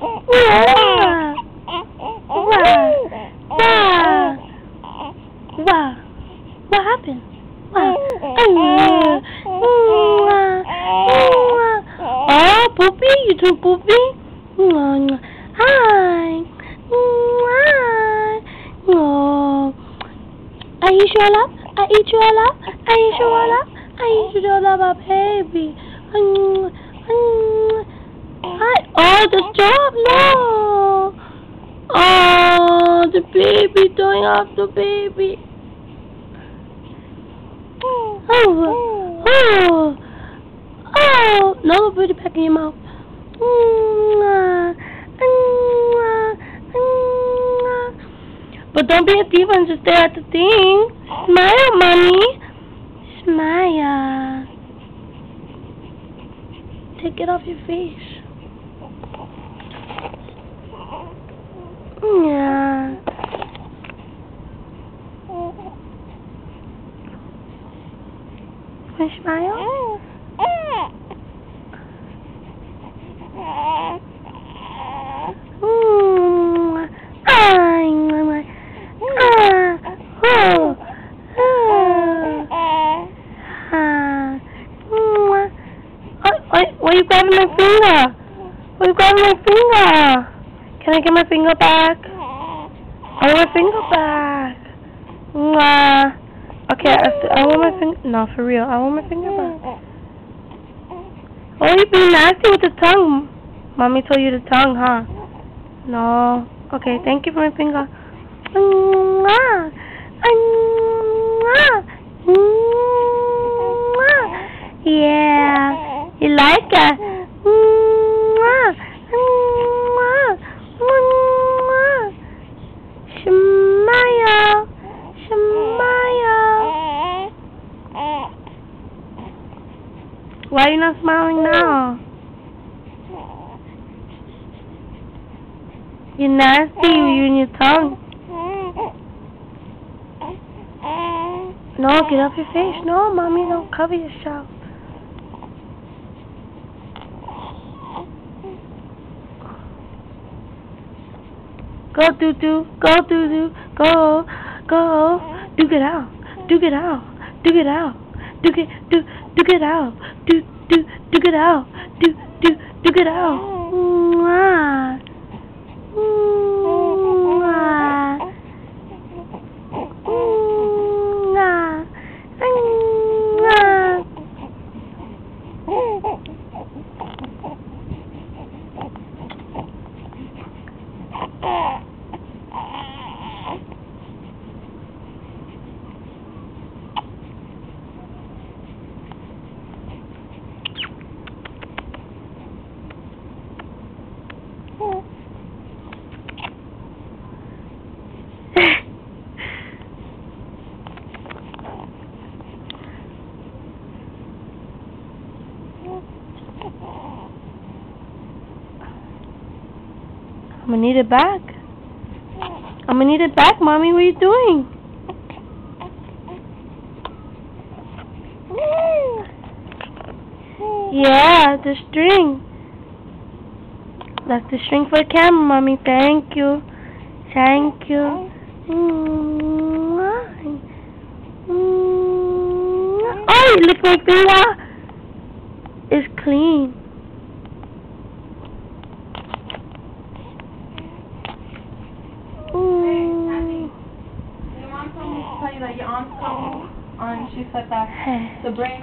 Wow. Wow. Wow. What happened? Wow. Oh, Poopy, you too, Poopy. Hi. Hi. Oh. I eat you all up. I eat you all up. I eat you all up. I eat you all up, baby. Hi. Oh, the job. No. Oh, the baby. Doing off the baby. Oh. No, put it back in your mouth. But don't be a diva and just stay at the thing. Smile, mommy. Smile. Take it off your face. Yeah. Want to smile? Why you grabbing my finger? Why you grabbing my finger? Can I get my finger back? I want my finger back. Okay, I want my finger. No, for real. I want my finger back. Oh, you being nasty with the tongue. Mommy told you the tongue, huh? No. Okay, thank you for my finger. Yeah. You like it? Smile. Smile. Why are you not smiling now? You're nasty, you and your tongue. No, get off your face. No, mommy, don't cover yourself. Go, doo-doo. Go, doo-doo. Go. Go. Duke it out. Duke it out. Duke it out. Duke it out. Duke it out. Duke it out. Mwah. I'm gonna need it back. I'm gonna need it back, Mommy. What are you doing? Yeah, the string. That's the string for the camera, Mommy. Thank you. Thank you. Oh, you lick my finger. It's clean. Your mom told me to tell you that your aunt's coming on. She said that the brain